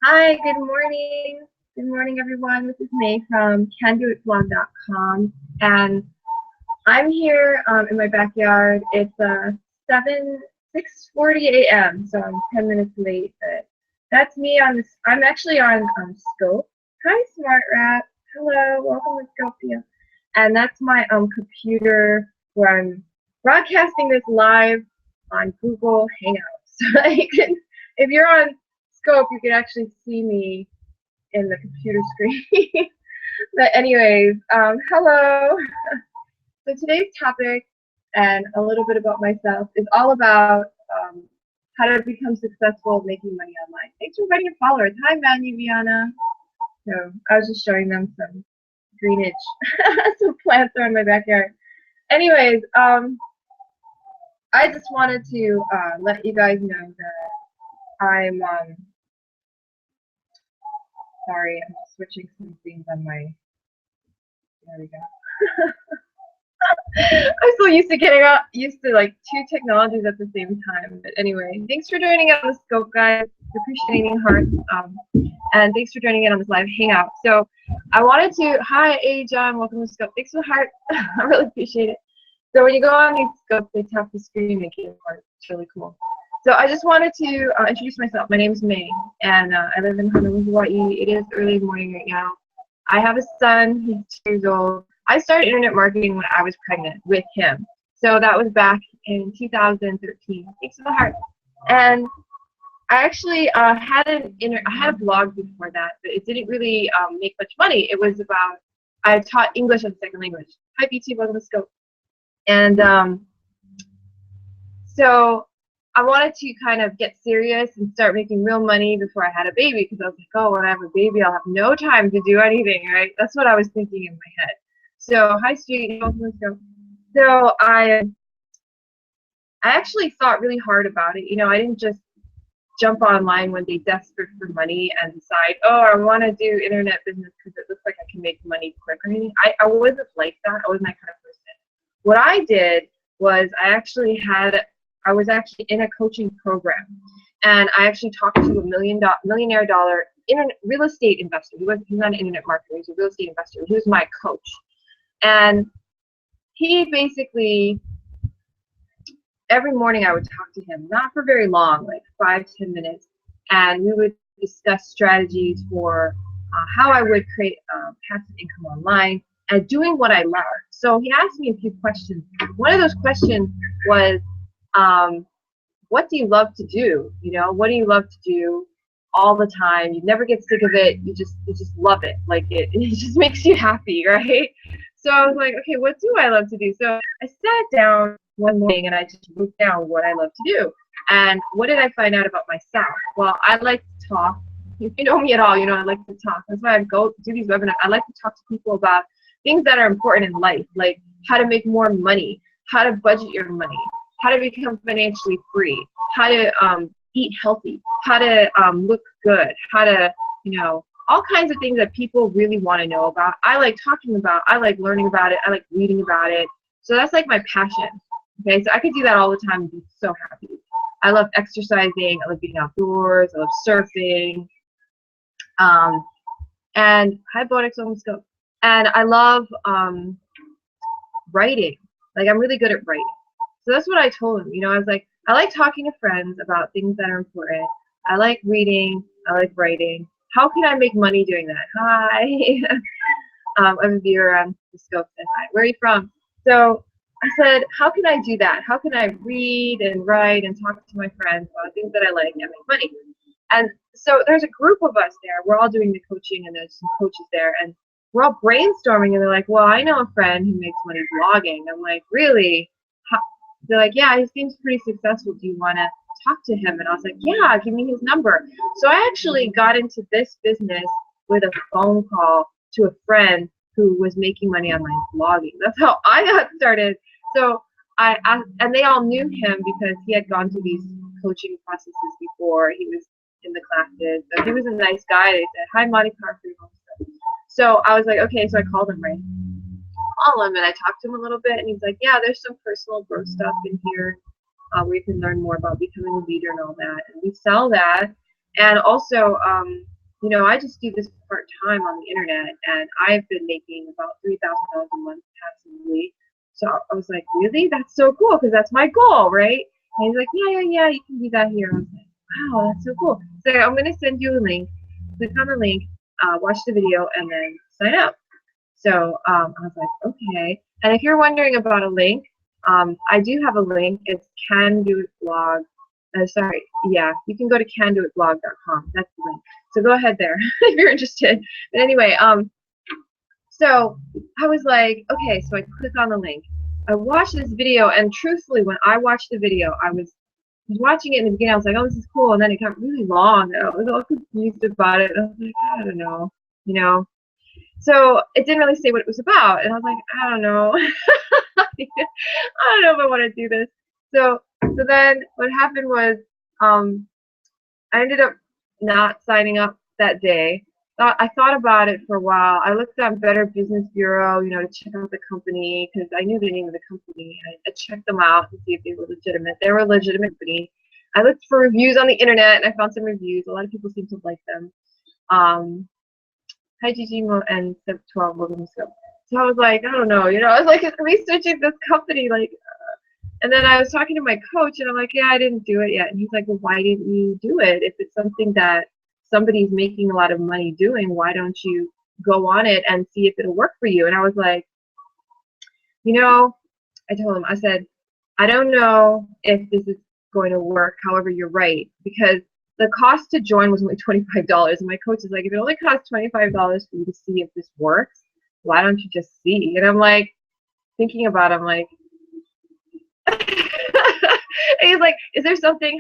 Hi, good morning. Good morning, everyone. This is May from candoitblog.com, and I'm here in my backyard. It's 6:40 a.m., so I'm 10 minutes late, but that's me on this. I'm actually on Scope. Hi, Smart Rat. Hello, welcome to Scopia. And that's my computer where I'm broadcasting this live on Google Hangouts. So you can, if you're on Scope, you can actually see me in the computer screen. But anyways, hello. So today's topic and a little bit about myself is all about how to become successful making money online. Thanks for inviting your followers. Hi, Manu, Viana. So I was just showing them some greenage, some plants are in my backyard. Anyways, I just wanted to let you guys know that I'm sorry, I'm switching some things on my. There we go. I'm so used to getting used to like two technologies at the same time. But anyway, thanks for joining in on the scope, guys. Appreciating hearts. And thanks for joining in on this live hangout. So I wanted to, hi, A. John, welcome to scope. Thanks for the heart. I really appreciate it. So when you go on these scopes, they tap the screen and give a heart. It's really cool. So I just wanted to introduce myself. My name is May, and I live in Honolulu, Hawaii. It is early morning right now. I have a son. He's 2 years old. I started internet marketing when I was pregnant with him. So that was back in 2013. Thanks for the heart. And I actually had I had a blog before that, but it didn't really make much money. It was about, I taught English as a second language. Hi, BT, welcome to Scope. And so I wanted to kind of get serious and start making real money before I had a baby, because I was like, oh, when I have a baby, I'll have no time to do anything, right? That's what I was thinking in my head. So, hi, Street. So I actually thought really hard about it. You know, I didn't just jump online one day desperate for money and decide, oh, I want to do internet business because it looks like I can make money quick or anything. I wasn't like that. I wasn't that kind of person. What I did was I was actually in a coaching program, and I actually talked to a millionaire dollar real estate investor. He's not an internet marketer. He's a real estate investor. He was my coach. And he basically, every morning I would talk to him, not for very long, like 5-10 minutes, and we would discuss strategies for how I would create passive income online and doing what I love. So he asked me a few questions. One of those questions was, what do you love to do? You know, what do you love to do all the time? You never get sick of it. You just love it. Like it just makes you happy, right? So I was like, okay, what do I love to do? So I sat down one morning and I just wrote down what I love to do. And what did I find out about myself? Well, I like to talk. If you know me at all, you know I like to talk. That's why I go do these webinars. I like to talk to people about things that are important in life, like how to make more money, how to budget your money, how to become financially free, how to eat healthy, how to look good, how to, you know, all kinds of things that people really want to know about. I like talking about, I like learning about it, I like reading about it. So that's like my passion. Okay, so I could do that all the time and be so happy. I love exercising, I love being outdoors, I love surfing. And hi, Bodex on Scope. And I love writing. Like, I'm really good at writing. So that's what I told him. You know, I was like, I like talking to friends about things that are important. I like reading. I like writing. How can I make money doing that? Hi. I'm a viewer on the Scope. Said hi. Where are you from? So I said, how can I do that? How can I read and write and talk to my friends about things that I like and make money? And so there's a group of us there. We're all doing the coaching, and there's some coaches there, and we're all brainstorming. And they're like, well, I know a friend who makes money blogging. I'm like, really? They're like, yeah, he seems pretty successful. Do you want to talk to him? And I was like, yeah, give me his number. So I actually got into this business with a phone call to a friend who was making money online blogging. That's how I got started. So and they all knew him because he had gone through these coaching processes before. He was in the classes. So he was a nice guy. They said, hi, Monty Carter. So I was like, okay, so I called him, right? Call him, and I talked to him a little bit, and he's like, yeah, there's some personal growth stuff in here where you can learn more about becoming a leader and all that. And we sell that. And also, you know, I just do this part-time on the internet, and I've been making about $3,000 a month passively. So I was like, really? That's so cool, because that's my goal, right? And he's like, yeah, you can do that here. I was like, wow, that's so cool. So I'm going to send you a link. Click on the link, watch the video, and then sign up. So I was like, okay. And if you're wondering about a link, I do have a link. It's Can Do It Blog. Sorry, yeah, you can go to candoitblog.com. That's the link. So go ahead there if you're interested. But anyway, so I was like, okay, so I click on the link. I watched this video, and truthfully, when I watched the video, I was watching it in the beginning. I was like, oh, this is cool, and then it got really long, and I was all confused about it. I was like, I don't know, you know. So it didn't really say what it was about, and I was like, I don't know. I don't know if I want to do this. So then what happened was, I ended up not signing up that day. I thought about it for a while. I looked on Better Business Bureau, you know, to check out the company, because I knew the name of the company. I checked them out to see if they were legitimate. They were a legitimate company. I looked for reviews on the internet, and I found some reviews. A lot of people seem to like them. Hi, Gigi and 12 Williams. So I was like, I don't know, you know, I was like researching this company, like, and then I was talking to my coach, and I'm like, yeah, I didn't do it yet. And he's like, well, why didn't you do it? If it's something that somebody's making a lot of money doing, why don't you go on it and see if it'll work for you? And I was like, you know, I told him, I said, I don't know if this is going to work. However, you're right, because the cost to join was only $25. And my coach is like, if it only costs $25 for you to see if this works, why don't you just see? And I'm like, thinking about it, I'm like, and he's like, is there something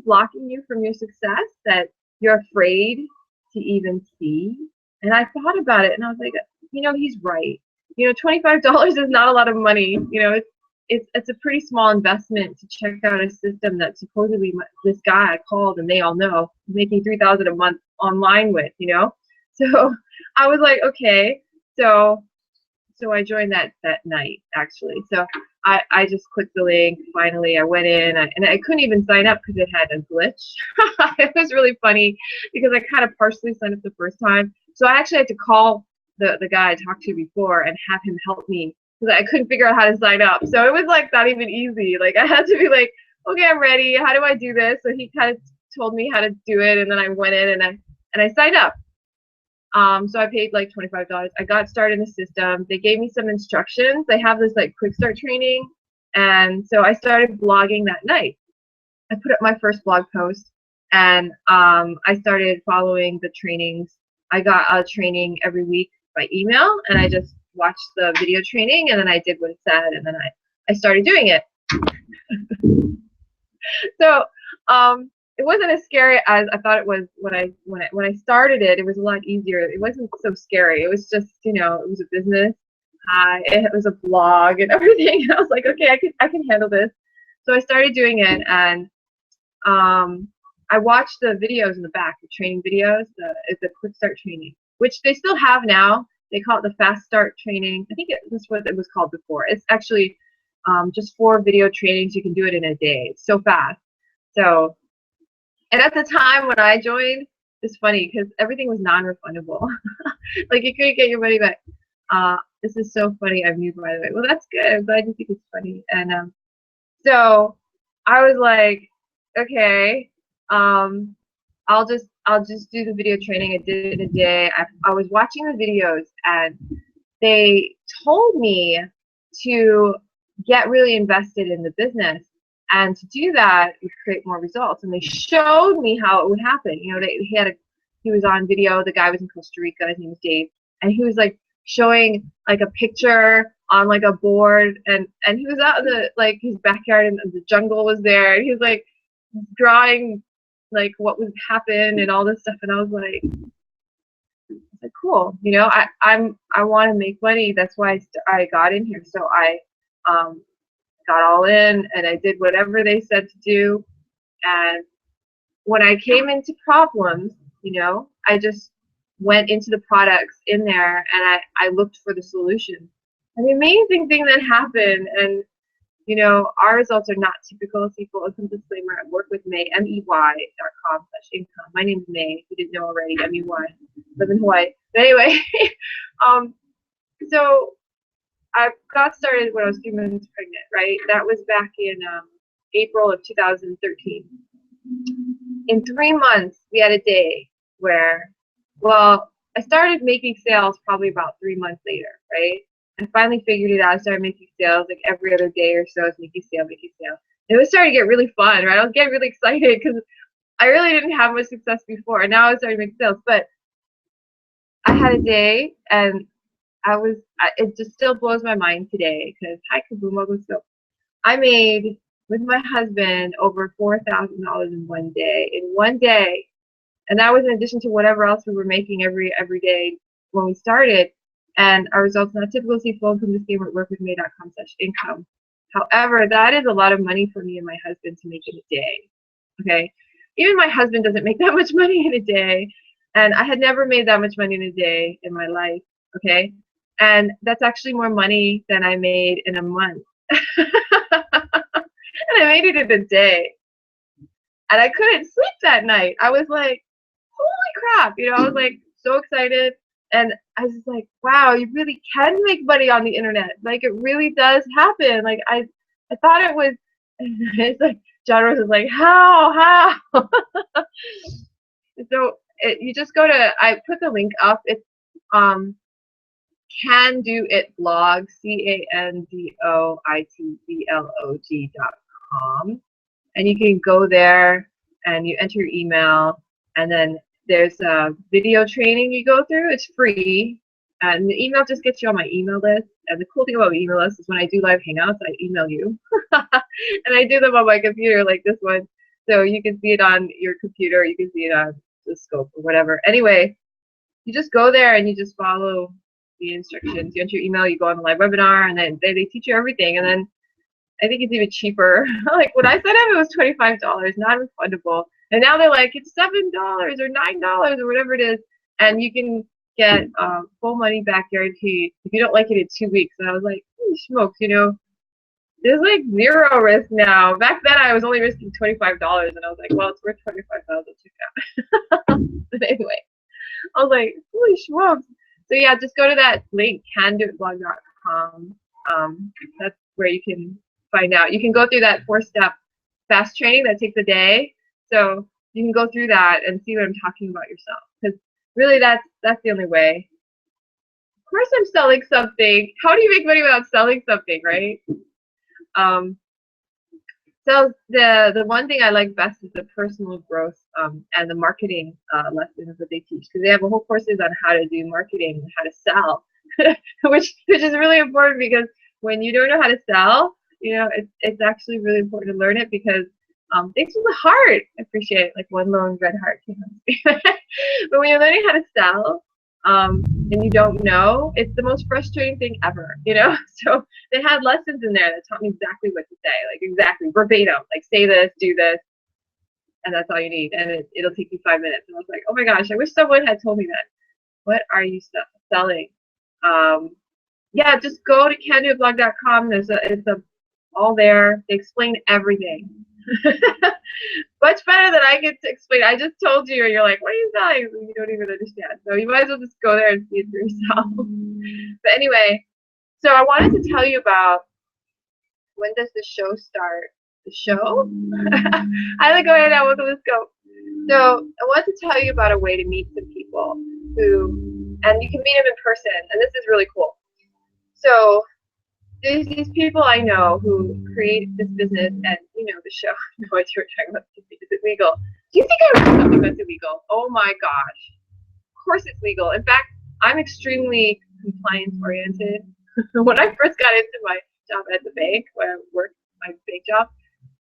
blocking you from your success that you're afraid to even see? And I thought about it, and I was like, you know, he's right. You know, $25 is not a lot of money. You know, it's a pretty small investment to check out a system that supposedly this guy I called, and they all know, making $3,000 a month online with, you know. So I was like, okay. So I joined that night, actually. So I just clicked the link. Finally, I went in, and I couldn't even sign up because it had a glitch. It was really funny because I kind of partially signed up the first time. So I actually had to call the guy I talked to before and have him help me because I couldn't figure out how to sign up. So it was like not even easy. Like I had to be like, okay, I'm ready. How do I do this? So he kind of told me how to do it, and then I went in and I signed up. So I paid like $25. I got started in the system. They gave me some instructions. They have this like quick start training. And so I started blogging that night. I put up my first blog post, and I started following the trainings. I got a training every week by email, and I just watched the video training, and then I did what it said, and then I started doing it. So it wasn't as scary as I thought it was when I started it. It was a lot easier. It wasn't so scary. It was just, you know, it was a business. It was a blog and everything. I was like, okay, I can handle this. So I started doing it, and I watched the videos in the back, the training videos, the quick start training, which they still have now. They call it the fast start training. I think that's what it was called before. It's actually just 4 video trainings. You can do it in a day. It's so fast. So, and at the time when I joined, it's funny because everything was non-refundable. Like you couldn't get your money back. This is so funny. I'm new, by the way. Well, that's good. I'm glad you think it's funny. And so I was like, okay, I'll just do the video training. I did it in a day. I was watching the videos, and they told me to get really invested in the business, and to do that would create more results. And they showed me how it would happen. You know, he was on video. The guy was in Costa Rica. His name was Dave, and he was like showing like a picture on like a board, and he was out in the like his backyard, and the jungle was there, and he was like drawing like what would happen and all this stuff. And I was like cool, you know, I want to make money. That's why I got in here. So I got all in, and I did whatever they said to do. And when I came into problems, you know, I just went into the products in there, and I looked for the solution. And the amazing thing that happened, and you know, our results are not typical. See full income disclaimer at workwithmay, MEY.com/income. My name is May, if you didn't know already, MEY, live in Hawaii. But anyway, so I got started when I was 3 months pregnant, right? That was back in April of 2013. In 3 months, we had a day where, well, I started making sales probably about 3 months later, right? I finally figured it out. I started making sales like every other day or so. I was making sale. And it was starting to get really fun, right? I was getting really excited because I really didn't have much success before. And now I was starting to make sales. But I had a day, and it just still blows my mind today because, hi, Kaboom, welcome. So I made, with my husband, over $4,000 in one day. In one day. And that was in addition to whatever else we were making every day when we started. And our results not typical. See full income disclaimer at workwithmay.com/income. However, that is a lot of money for me and my husband to make in a day. Okay, even my husband doesn't make that much money in a day, and I had never made that much money in a day in my life. Okay, and that's actually more money than I made in a month. And I made it in a day, and I couldn't sleep that night. I was like, holy crap, you know, I was like so excited. And I was just like, wow, you really can make money on the internet. Like, it really does happen. Like, I thought it was, it's like, John Rose is like, how? So you just go to, I put the link up. It's Can Do It Blog, CANDOITBLOG.com. And you can go there and you enter your email, and then there's a video training you go through. It's free, and the email just gets you on my email list. And the cool thing about my email list is when I do live hangouts, I email you. And I do them on my computer like this one, so you can see it on your computer, you can see it on the scope or whatever. Anyway, you just go there and you just follow the instructions. You enter your email, you go on the live webinar, and then they teach you everything. And then I think it's even cheaper. Like when I signed up, it was $25, non-refundable. And now they're like, it's $7 or $9 or whatever it is. And you can get full money back guaranteed if you don't like it in 2 weeks. And I was like, holy smokes, you know, there's like zero risk now. Back then I was only risking $25, and I was like, well, it's worth $25. I'll check it out. But anyway, I was like, holy smokes. So yeah, just go to that link, candoitblog.com. That's where you can find out. You can go through that 4-step fast training that takes a day. So you can go through that and see what I'm talking about yourself. Because really that's the only way. Of course I'm selling something. How do you make money without selling something, right? So the one thing I like best is the personal growth and the marketing lessons that they teach, because they have a whole courses on how to do marketing and how to sell, which is really important, because when you don't know how to sell, you know, it's actually really important to learn it, because things with the heart. I appreciate it, like one lone red heart. But when you're learning how to sell and you don't know, it's the most frustrating thing ever, you know? So they had lessons in there that taught me exactly what to say, like exactly verbatim, like say this, do this, and that's all you need. And it'll take you 5 minutes. And I was like, oh my gosh, I wish someone had told me that. What are you selling? Yeah, just go to candoitblog.com. It's all there. They explain everything. Much better than I get to explain. I just told you, and you're like, what are you selling? You don't even understand. So you might as well just go there and see it for yourself. But anyway, so I wanted to tell you about, when does the show start? The show? I like, go ahead now, welcome to Scope. So I want to tell you about a way to meet some people who, and you can meet them in person, and this is really cool. So there's these people I know who create this business, and you know the show. I know what you were talking about. Is it legal? Do you think I read something that's illegal? Oh my gosh. Of course it's legal. In fact, I'm extremely compliance oriented. When I first got into my job at the bank, when I worked my bank job,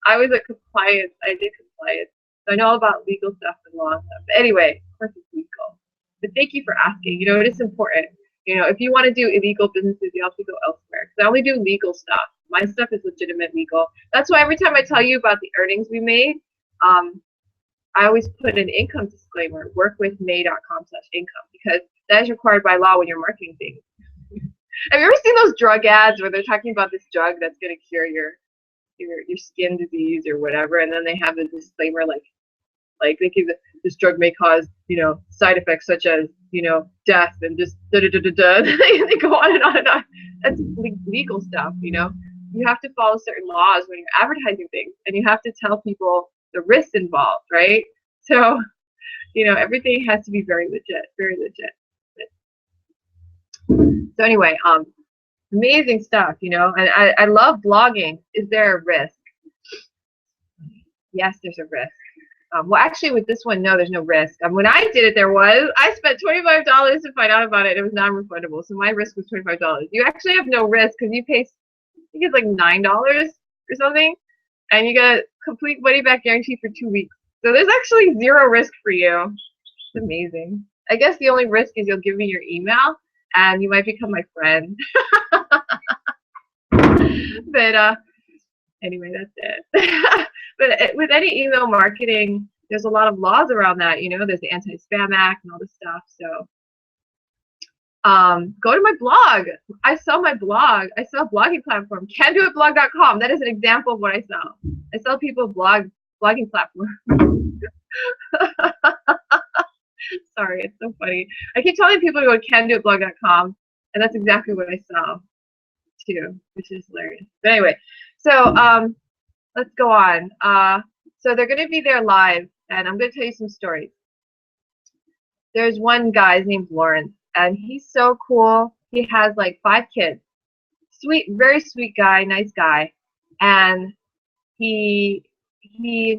I was a compliance. I did compliance. So I know all about legal stuff and law stuff. But anyway, of course it's legal. But thank you for asking. You know, it is important. You know, if you want to do illegal businesses, you have to go elsewhere. Because I only do legal stuff. My stuff is legitimate legal. That's why every time I tell you about the earnings we made, I always put an income disclaimer, workwithmay.com/income, because that is required by law when you're marketing things. Have you ever seen those drug ads where they're talking about this drug that's going to cure your your skin disease or whatever, and then they have a disclaimer like they give this drug may cause, you know, side effects such as, you know, death and just da da da da da. They go on and on and on. That's legal stuff, you know. You have to follow certain laws when you're advertising things, and you have to tell people the risks involved, right? So, you know, everything has to be very legit, very legit. So anyway, amazing stuff, you know, and I love blogging. Is there a risk? Yes, there's a risk. Well, actually, with this one, no, there's no risk. When I did it, there was. I spent $25 to find out about it. It was non-refundable, so my risk was $25. You actually have no risk because you pay, I think it's like $9 or something, and you get complete money-back guarantee for 2 weeks. So there's actually zero risk for you. It's amazing. I guess the only risk is you'll give me your email, and you might become my friend. But anyway, that's it. But with any email marketing, there's a lot of laws around that. You know, there's the Anti-Spam Act and all this stuff. So go to my blog. I sell my blog. I sell a blogging platform, candoitblog.com. That is an example of what I sell. I sell people blogging platform. Sorry, it's so funny. I keep telling people to go to candoitblog.com, and that's exactly what I sell too, which is hilarious. But anyway, so let's go on. So they're going to be there live, and I'm going to tell you some stories. There's one guy, his name's Lawrence, and he's so cool. He has like 5 kids. Sweet, very sweet guy, nice guy. And he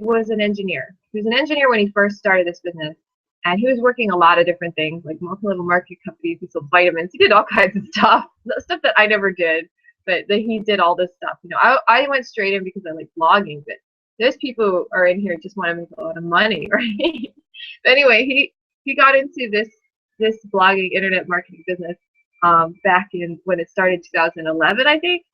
was an engineer. He was an engineer when he first started this business. And he was working a lot of different things, like multi-level marketing companies. He sold vitamins. He did all kinds of stuff that I never did. But he did all this stuff. You know, I went straight in because I like blogging. But there's people who are in here just want to make a lot of money, right? But anyway, he got into this blogging internet marketing business back in when it started 2011, I think.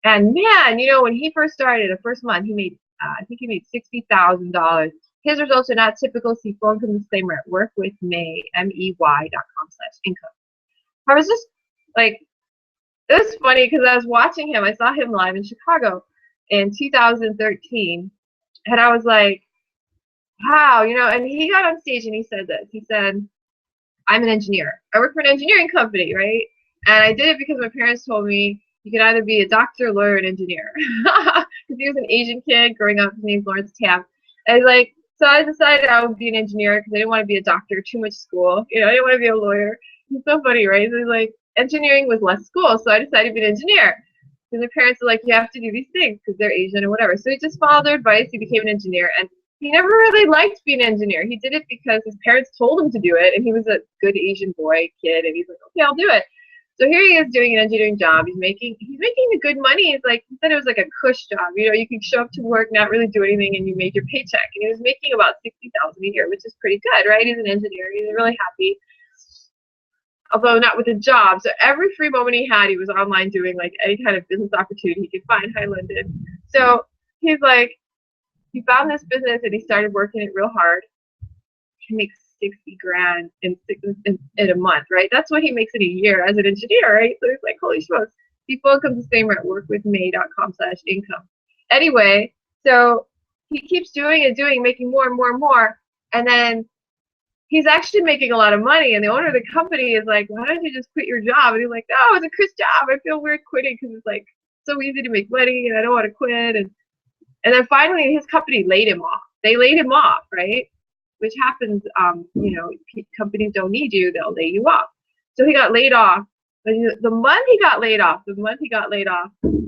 And man, you know, when he first started, the first month he made I think he made $60,000. His results are not typical. See full income disclaimer at workwithmey.com/income. I was just like, it was funny because I was watching him. I saw him live in Chicago in 2013, and I was like, wow, you know. And he got on stage and he said this. He said, "I'm an engineer. I work for an engineering company, right? And I did it because my parents told me you could either be a doctor, lawyer, or an engineer." Because he was an Asian kid growing up. His name's Lawrence Tam. And like, so I decided I would be an engineer because I didn't want to be a doctor, too much school. You know, I didn't want to be a lawyer. It's so funny, right? So like, engineering was less school, so I decided to be an engineer. Because my parents were like, you have to do these things because they're Asian or whatever. So he just followed their advice. He became an engineer, and he never really liked being an engineer. He did it because his parents told him to do it, and he was a good Asian boy kid, and he's like, okay, I'll do it. So here he is doing an engineering job. He's making the good money. He's like, he said it was like a cush job. You know, you can show up to work, not really do anything, and you made your paycheck. And he was making about $60,000 a year, which is pretty good, right? He's an engineer. He's really happy, although not with a job. So every free moment he had, he was online doing like any kind of business opportunity he could find. Hi, London. So he's like, he found this business and he started working it real hard. He makes 60 grand in a month, right? That's what he makes in a year as an engineer, right? So he's like, holy smokes. People come to disclaimer at workwithmey.com/income. Anyway, so he keeps doing and doing, making more and more and more, and then he's actually making a lot of money, and the owner of the company is like, why don't you just quit your job? And he's like, no, it's a cush job. I feel weird quitting because it's like so easy to make money, and I don't want to quit. And then finally his company laid him off. They laid him off, right? Which happens, you know, companies don't need you, they'll lay you off. So he got laid off. But the month he got laid off,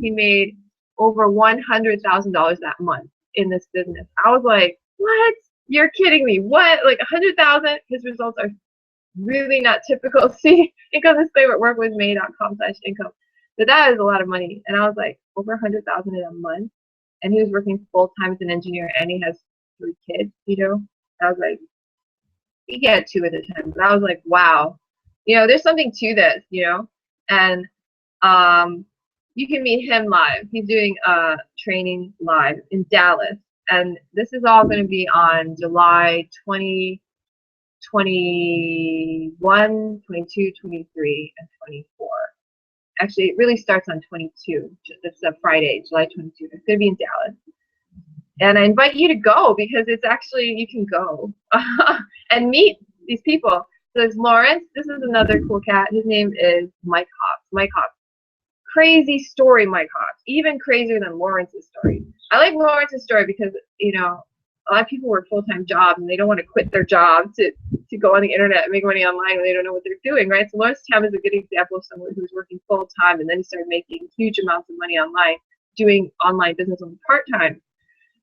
he made over $100,000 that month in this business. I was like, what? You're kidding me. What? Like 100,000? His results are really not typical. See, income disclaimer at workwithmey.com/income. But that is a lot of money. And I was like, over 100,000 in a month. And he was working full time as an engineer, and he has 3 kids, you know. I was like, he had 2 at the time. But I was like, wow, you know, there's something to this, you know. And you can meet him live. He's doing training live in Dallas. And this is all going to be on July 20, 21, 22, 23, and 24. Actually, it really starts on 22. It's a Friday, July 22. It's going to be in Dallas. And I invite you to go because it's actually, you can go and meet these people. So there's Lawrence. This is another cool cat. His name is Mike Hobbs. Mike Hobbs. Crazy story, Mike Hobbs. Even crazier than Lawrence's story. I like Lawrence's story because, you know, a lot of people work full-time jobs and they don't want to quit their job to go on the internet and make money online when they don't know what they're doing, right? So Lawrence Tam is a good example of someone who's working full-time and then he started making huge amounts of money online, doing online business on part-time.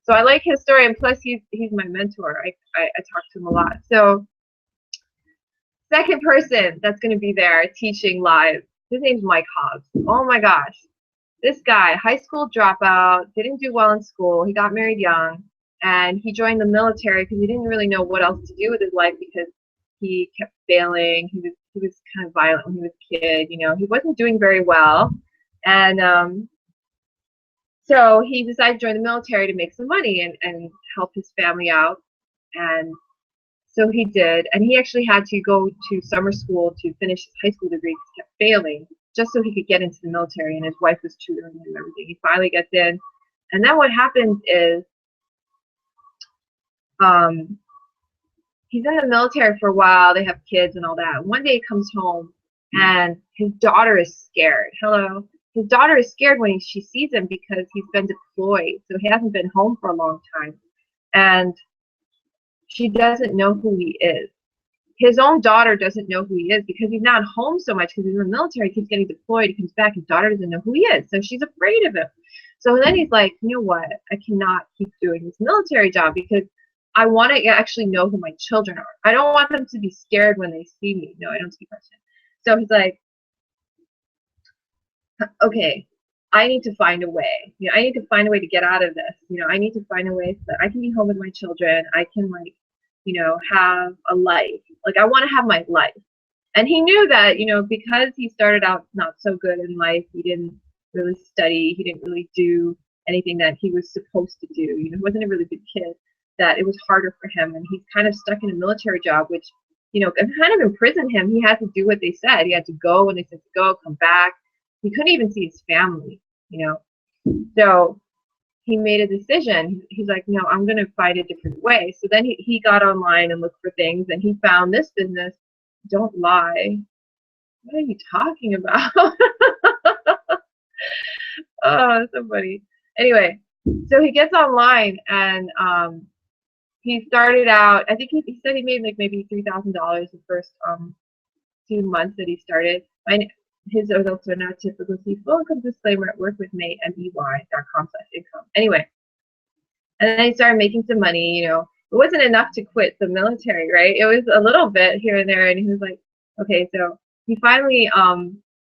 So I like his story, and plus he's my mentor. I talk to him a lot. So second person that's going to be there teaching live, his name's Mike Hobbs. Oh my gosh. This guy, high school dropout, didn't do well in school. He got married young, and he joined the military because he didn't really know what else to do with his life because he kept failing. He was kind of violent when he was a kid. You know, he wasn't doing very well, and so he decided to join the military to make some money and help his family out. And so he did. And he actually had to go to summer school to finish his high school degree because he kept failing, just so he could get into the military. And his wife was tutoring him and everything. He finally gets in. And then what happens is he's in the military for a while. They have kids and all that. One day he comes home and his daughter is scared. Hello. His daughter is scared when she sees him because he's been deployed, so he hasn't been home for a long time. And she doesn't know who he is. His own daughter doesn't know who he is because he's not home so much because he's in the military, he keeps getting deployed, he comes back, his daughter doesn't know who he is, so she's afraid of him. So then he's like, you know what, I cannot keep doing this military job because I want to actually know who my children are. I don't want them to be scared when they see me. No, I don't speak Russian. So he's like, okay, I need to find a way. You know, I need to find a way to get out of this. You know, I need to find a way so that I can be home with my children. I can, like, you know, have a life. Like, I want to have my life. And he knew that, you know, because he started out not so good in life, he didn't really study, he didn't really do anything that he was supposed to do. You know, he wasn't a really good kid, that it was harder for him. And he's kind of stuck in a military job, which, you know, kind of imprisoned him. He had to do what they said. He had to go when they said to go, come back. He couldn't even see his family, you know. So he made a decision. He's like, no, I'm going to find a different way. So then he got online and looked for things, and he found this business. Don't lie. What are you talking about? Oh, so funny. Anyway, so he gets online, and he started out, I think he said he made like maybe $3,000 the first 2 months that he started. His results are not typical. See full income disclaimer at workwithmay.com/income. Anyway, and then he started making some money. You know, it wasn't enough to quit the military, right? It was a little bit here and there, and he was like, okay. So he finally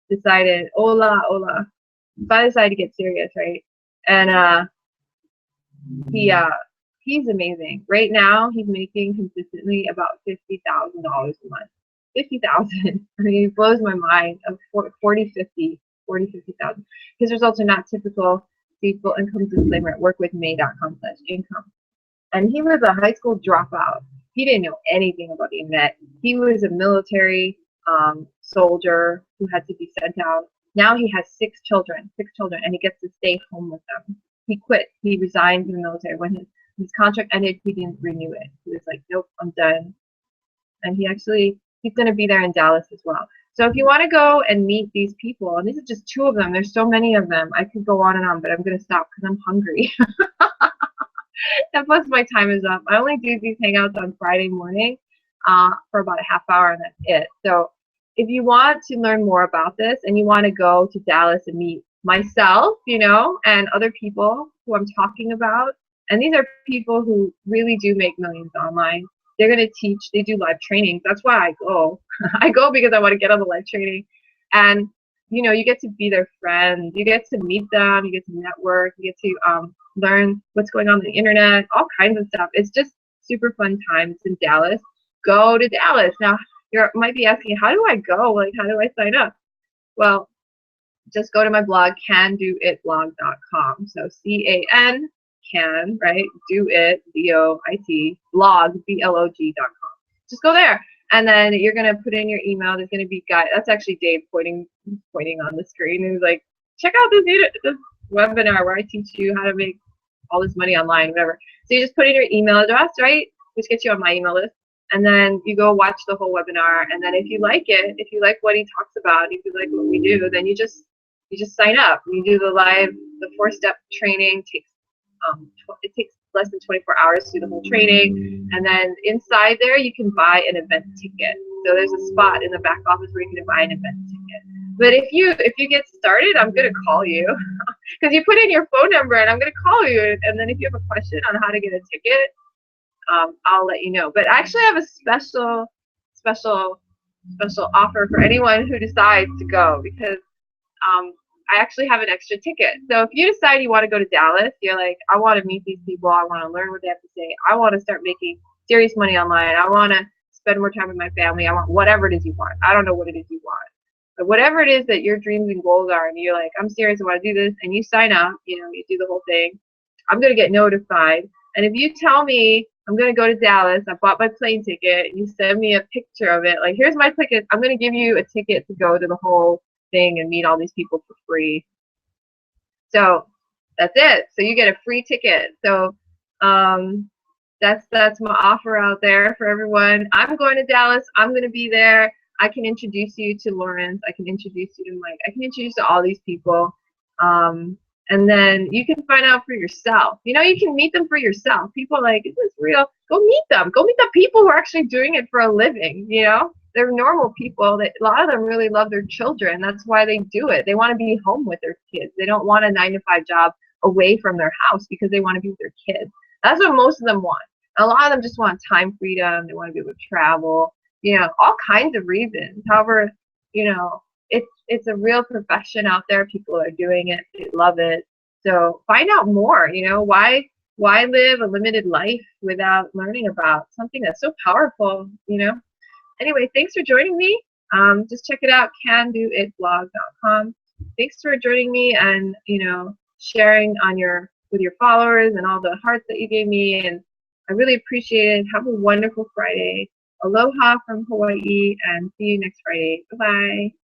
decided, hola. He finally decided to get serious, right? And he's amazing. Right now, he's making consistently about $50,000 a month. 50,000. I mean, it blows my mind. Of 50,000. His results are not typical. See full income disclaimer at workwithmay.com/income. And he was a high school dropout. He didn't know anything about the internet. He was a military soldier who had to be sent out. Now he has 6 children, and he gets to stay home with them. He quit. He resigned from the military. When his contract ended, he didn't renew it. He was like, nope, I'm done. And he's going to be there in Dallas as well. So if you want to go and meet these people, and these are just 2 of them, there's so many of them, I could go on and on, but I'm going to stop because I'm hungry. And plus my time is up. I only do these hangouts on Friday morning for about a half hour, and that's it. So if you want to learn more about this and you want to go to Dallas and meet myself, you know, and other people who I'm talking about, and these are people who really do make millions online. They're going to teach, they do live trainings. That's why I go. I go because I want to get on the live training. And, you know, you get to be their friend. You get to meet them. You get to network. You get to learn what's going on the internet, all kinds of stuff. It's just super fun time. It's in Dallas. Go to Dallas. Now, you might be asking, how do I go? Like, how do I sign up? Well, just go to my blog, candoitblog.com. So C-A-N, can, right? Do it, B-O-I-T, blog, B-L-O-G.com. Just go there. And then you're going to put in your email. There's going to be guide. That's actually Dave pointing on the screen. He's like, check out this webinar where I teach you how to make all this money online, whatever. So you just put in your email address, right? Which gets you on my email list. And then you go watch the whole webinar. And then if you like it, if you like what he talks about, if you like what we do, then you just sign up. You do the 4-step training. It takes less than 24 hours to do the whole training. And then inside there, you can buy an event ticket. So there's a spot in the back office where you can buy an event ticket. But if you get started, I'm gonna call you because you put in your phone number, and I'm gonna call you. And then if you have a question on how to get a ticket, I'll let you know. But I actually have a special offer for anyone who decides to go, because I actually have an extra ticket. So if you decide you want to go to Dallas, you're like, I want to meet these people, I want to learn what they have to say, I want to start making serious money online, I want to spend more time with my family, I want whatever it is you want. I don't know what it is you want. But whatever it is that your dreams and goals are, and you're like, I'm serious, I want to do this, and you sign up, you do the whole thing, I'm going to get notified. And if you tell me I'm going to go to Dallas, I bought my plane ticket, and you send me a picture of it, like, here's my ticket, I'm going to give you a ticket to go to the whole thing and meet all these people for free. So that's it. So you get a free ticket. So that's my offer out there for everyone. I'm going to Dallas. I'm going to be there. I can introduce you to Lawrence. I can introduce you to Mike. I can introduce you to all these people. And then you can find out for yourself. You can meet them for yourself. People are like, is this real? Go meet them. Go meet the people who are actually doing it for a living. They're normal people. A lot of them really love their children. That's why they do it. They want to be home with their kids. They don't want a 9-to-5 job away from their house because they want to be with their kids. That's what most of them want. A lot of them just want time freedom. They want to be able to travel. All kinds of reasons. However, it's a real profession out there. People are doing it. They love it. So find out more. Why live a limited life without learning about something that's so powerful? Anyway, thanks for joining me. Just check it out, candoitblog.com. Thanks for joining me and sharing with your followers and all the hearts that you gave me, and I really appreciate it. Have a wonderful Friday. Aloha from Hawaii, and see you next Friday. Bye-bye.